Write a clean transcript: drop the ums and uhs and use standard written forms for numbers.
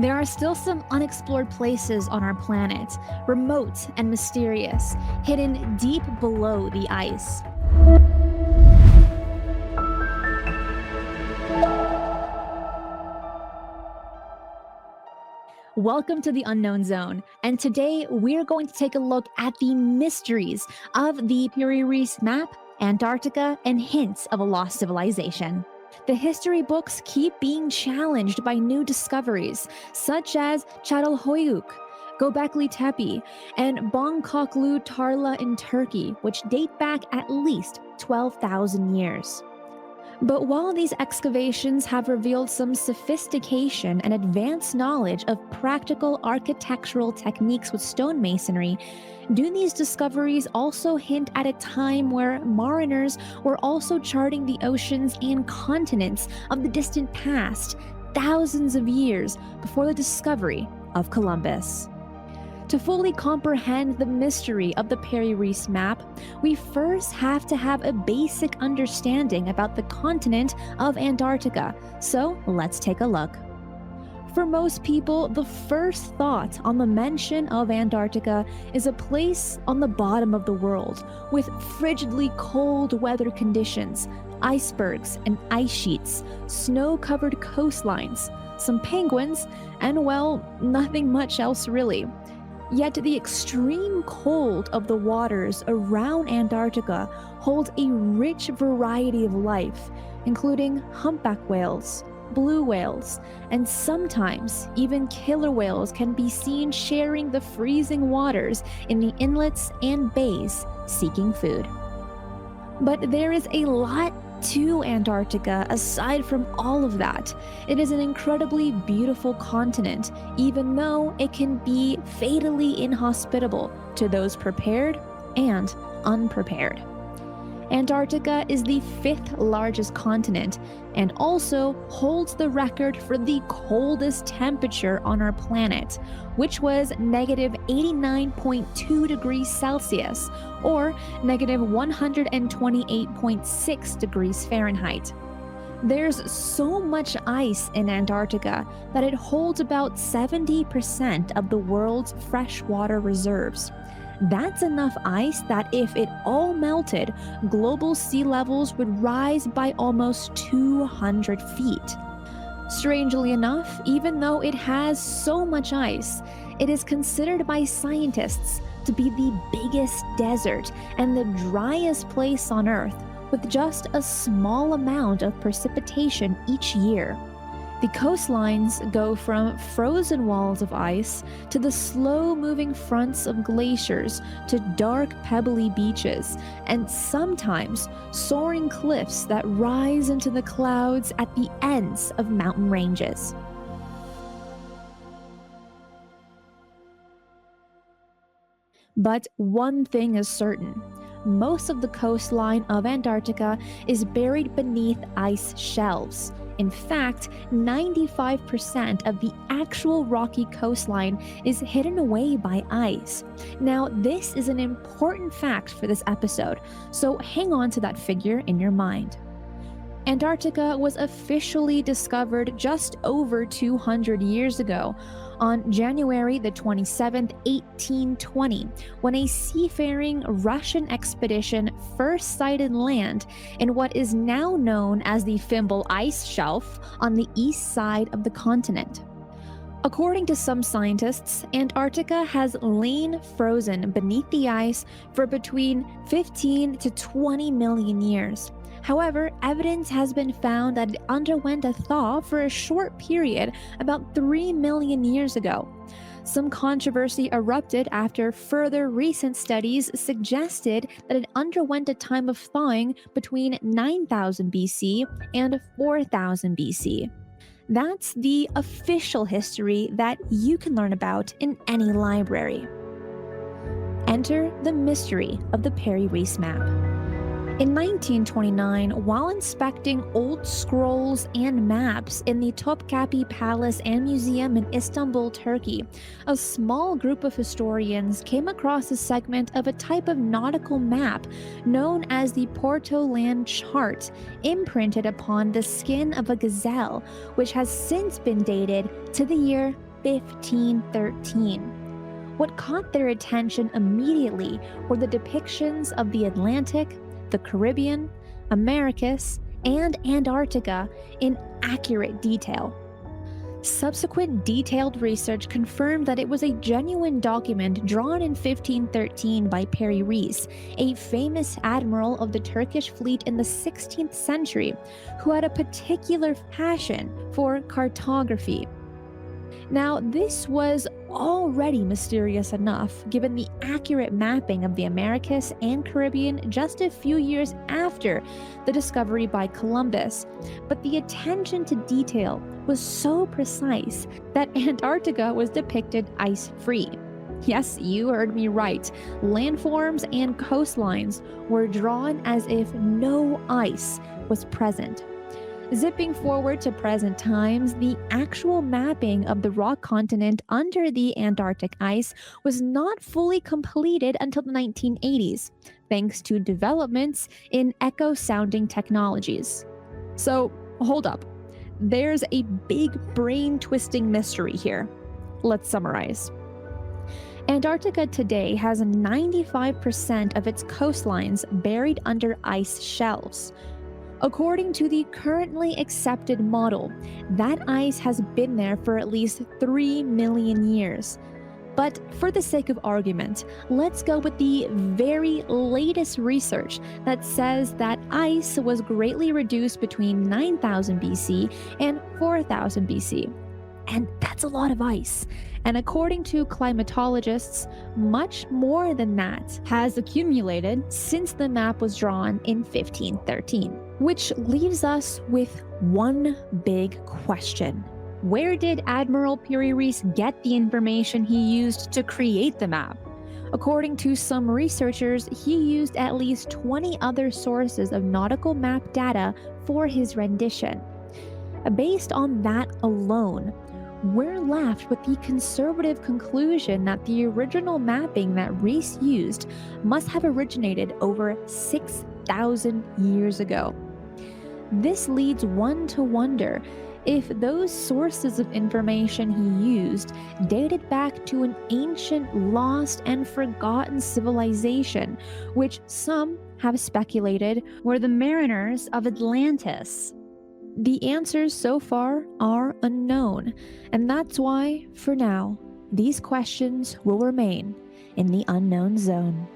There are still some unexplored places on our planet, remote and mysterious, hidden deep below the ice. Welcome to the Unknown Zone, and today we're going to take a look at the mysteries of the Piri Reis Map, Antarctica, and hints of a lost civilization. The history books keep being challenged by new discoveries, such as Çatalhöyük, Göbekli Tepe, and Boncuklu Tarla in Turkey, which date back at least 12,000 years. But while these excavations have revealed some sophistication and advanced knowledge of practical architectural techniques with stonemasonry, do these discoveries also hint at a time where mariners were also charting the oceans and continents of the distant past, thousands of years before the discovery of Columbus? To fully comprehend the mystery of the Piri Reis Map, we first have to have a basic understanding about the continent of Antarctica, so let's take a look. For most people, the first thought on the mention of Antarctica is a place on the bottom of the world, with frigidly cold weather conditions, icebergs and ice sheets, snow-covered coastlines, some penguins, and well, nothing much else really. Yet the extreme cold of the waters around Antarctica hold a rich variety of life, including humpback whales, blue whales, and sometimes even killer whales can be seen sharing the freezing waters in the inlets and bays seeking food. But there is a lot to Antarctica aside from all of that. It is an incredibly beautiful continent, even though it can be fatally inhospitable to those prepared and unprepared. Antarctica is the 5th largest continent and also holds the record for the coldest temperature on our planet, which was negative 89.2 degrees Celsius or negative 128.6 degrees Fahrenheit. There's so much ice in Antarctica that it holds about 70% of the world's freshwater reserves. That's enough ice that if it all melted, global sea levels would rise by almost 200 feet. Strangely enough, even though it has so much ice, it is considered by scientists to be the biggest desert and the driest place on Earth, with just a small amount of precipitation each year. The coastlines go from frozen walls of ice to the slow-moving fronts of glaciers to dark, pebbly beaches, and sometimes soaring cliffs that rise into the clouds at the ends of mountain ranges. But one thing is certain. Most of the coastline of Antarctica is buried beneath ice shelves. In fact, 95% of the actual rocky coastline is hidden away by ice. Now, this is an important fact for this episode, so hang on to that figure in your mind. Antarctica was officially discovered just over 200 years ago, on January the 27th, 1820, when a seafaring Russian expedition first sighted land in what is now known as the Fimbul Ice Shelf on the east side of the continent. According to some scientists, Antarctica has lain frozen beneath the ice for between 15 to 20 million years. However, evidence has been found that it underwent a thaw for a short period about 3 million years ago. Some controversy erupted after further recent studies suggested that it underwent a time of thawing between 9000 BC and 4000 BC. That's the official history that you can learn about in any library. Enter the mystery of the Piri Reis Map. In 1929, while inspecting old scrolls and maps in the Topkapi Palace and Museum in Istanbul, Turkey, a small group of historians came across a segment of a type of nautical map known as the Porto Land Chart, imprinted upon the skin of a gazelle, which has since been dated to the year 1513. What caught their attention immediately were the depictions of the Atlantic, the Caribbean, Americas, and Antarctica in accurate detail. Subsequent detailed research confirmed that it was a genuine document drawn in 1513 by Piri Reis, a famous admiral of the Turkish fleet in the 16th century who had a particular passion for cartography. Now, this was already mysterious enough given the accurate mapping of the Americas and Caribbean just a few years after the discovery by Columbus, but the attention to detail was so precise that Antarctica was depicted ice-free. Yes, you heard me right. Landforms and coastlines were drawn as if no ice was present. Zipping forward to present times, the actual mapping of the rock continent under the Antarctic ice was not fully completed until the 1980s, thanks to developments in echo-sounding technologies. So, hold up. There's a big brain-twisting mystery here. Let's summarize. Antarctica today has 95% of its coastlines buried under ice shelves. According to the currently accepted model, that ice has been there for at least 3 million years. But for the sake of argument, let's go with the very latest research that says that ice was greatly reduced between 9000 BC and 4000 BC. And that's a lot of ice. And according to climatologists, much more than that has accumulated since the map was drawn in 1513. Which leaves us with one big question. Where did Admiral Piri Reis get the information he used to create the map? According to some researchers, he used at least 20 other sources of nautical map data for his rendition. Based on that alone, we're left with the conservative conclusion that the original mapping that Reis used must have originated over 6,000 years ago. This leads one to wonder if those sources of information he used dated back to an ancient, lost, and forgotten civilization, which some have speculated were the mariners of Atlantis. The answers so far are unknown, and that's why, for now, these questions will remain in the unknown zone.